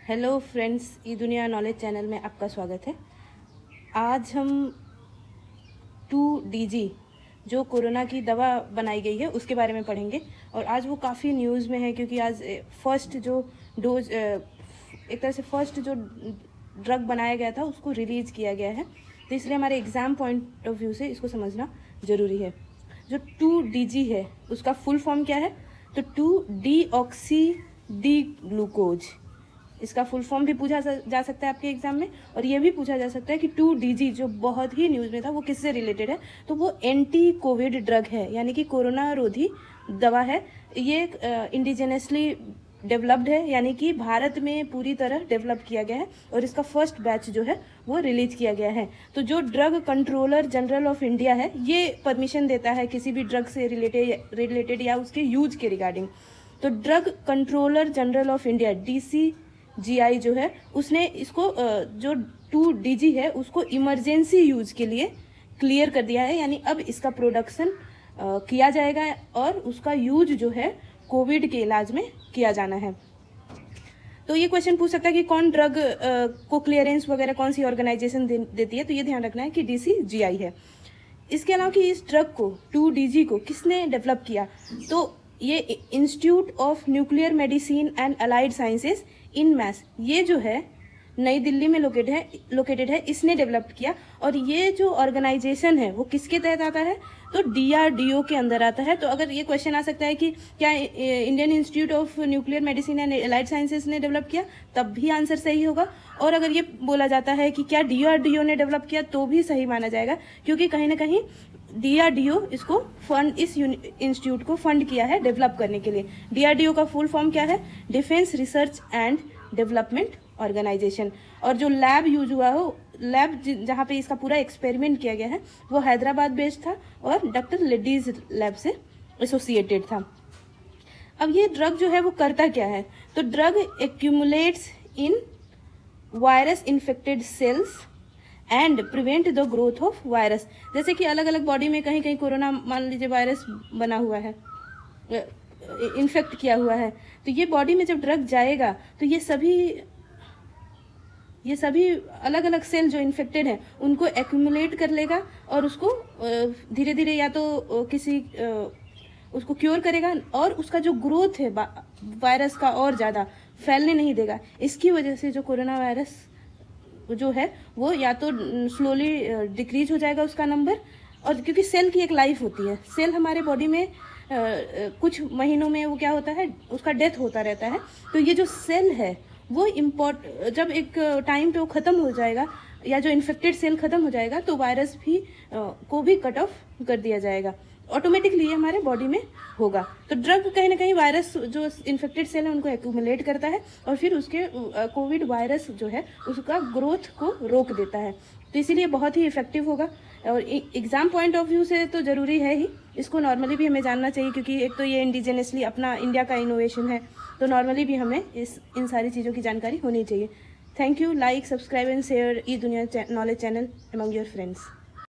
Hello friends, ई Duniya knowledge channel में आपका स्वागत है। आज हम 2DG जो कोरोना की दवा बनाई गई है उसके बारे में पढ़ेंगे। और आज वो काफ़ी न्यूज़ में है क्योंकि आज फर्स्ट जो डोज एक तरह से फर्स्ट जो ड्रग बनाया गया था उसको रिलीज़ किया गया है। तो इसलिए हमारे एग्ज़ाम पॉइंट ऑफ व्यू से इसको समझना ज़रूरी है। जो 2DG है उसका फुल फॉर्म क्या है? तो 2-डीऑक्सी डी ग्लूकोज, इसका फुल फॉर्म भी पूछा जा सकता है आपके एग्जाम में। और ये भी पूछा जा सकता है कि 2DG जो बहुत ही न्यूज़ में था वो किससे रिलेटेड है? तो वो एंटी कोविड ड्रग है, यानी कि कोरोना रोधी दवा है। ये इंडिजिनसली डेवलप्ड है, यानी कि भारत में पूरी तरह डेवलप किया गया है और इसका फर्स्ट बैच जो है वो रिलीज किया गया है। तो जो drug controller general of India है ये परमिशन देता है किसी भी ड्रग से रिलेटेड या उसके यूज के रिगार्डिंग। तो drug controller general of India DCGI जो है उसने इसको जो 2DG है उसको इमरजेंसी यूज के लिए क्लियर कर दिया है, यानी अब इसका प्रोडक्शन किया जाएगा और उसका यूज जो है कोविड के इलाज में किया जाना है। तो ये क्वेश्चन पूछ सकता है कि कौन ड्रग को क्लियरेंस वगैरह कौन सी ऑर्गेनाइजेशन देती है? तो ये ध्यान रखना है कि DCGI है। इसके अलावा कि इस ड्रग को 2DG को किसने डेवलप किया? तो ये institute of nuclear medicine and allied sciences INMAS, ये जो है नई दिल्ली में लोकेटेड है, इसने डेवलप किया। और ये जो ऑर्गेनाइजेशन है वो किसके तहत आता है? तो DRDO के अंदर आता है। तो अगर ये क्वेश्चन आ सकता है कि क्या Indian institute of nuclear medicine and allied sciences ने डेवलप किया, तब भी आंसर सही होगा। और अगर ये बोला जाता है कि क्या DRDO ने डेवलप किया, तो भी सही माना जाएगा, क्योंकि कहीं ना कहीं DRDO इसको फंड, इस इंस्टीट्यूट को फंड किया है डेवलप करने के लिए। DRDO का फुल फॉर्म क्या है? Defence research and development organisation. और जो लैब यूज हुआ हो, लैब जहाँ पे इसका पूरा एक्सपेरिमेंट किया गया है वो हैदराबाद बेस्ड था और डॉक्टर लेडीज लैब से एसोसिएटेड था। अब ये ड्रग जो है वो करता क्या है? तो drug accumulates in virus infected cells and prevent the growth of virus. जैसे कि अलग अलग बॉडी में कहीं कहीं कोरोना मान लीजिए वायरस बना हुआ है, इन्फेक्ट किया हुआ है, तो ये बॉडी में जब ड्रग जाएगा तो ये सभी अलग अलग सेल जो इन्फेक्टेड हैं उनको एक्यूमुलेट कर लेगा और उसको धीरे धीरे या तो उसको क्योर करेगा और उसका जो ग्रोथ है वायरस का और ज़्यादा फैलने नहीं देगा। इसकी वजह से जो कोरोना वायरस जो है वो या तो स्लोली डिक्रीज हो जाएगा उसका नंबर, और क्योंकि सेल की एक लाइफ होती है, सेल हमारे बॉडी में कुछ महीनों में वो क्या होता है, उसका डेथ होता रहता है। तो ये जो सेल है वो जब एक टाइम पे वो ख़त्म हो जाएगा या जो इन्फेक्टेड सेल ख़त्म हो जाएगा तो वायरस भी को भी कट ऑफ कर दिया जाएगा, ऑटोमेटिकली ये हमारे बॉडी में होगा। तो ड्रग कहीं ना कहीं वायरस जो इन्फेक्टेड सेल है उनको एक्यूमुलेट करता है और फिर उसके कोविड वायरस जो है उसका ग्रोथ को रोक देता है। तो इसीलिए बहुत ही इफेक्टिव होगा। और एग्जाम पॉइंट ऑफ व्यू से तो ज़रूरी है ही, इसको नॉर्मली भी हमें जानना चाहिए, क्योंकि एक तो ये इंडिजिनसली अपना इंडिया का इनोवेशन है, तो नॉर्मली भी हमें इन सारी चीज़ों की जानकारी होनी चाहिए। Thank you. Like, subscribe and share E Duniya knowledge channel among your friends.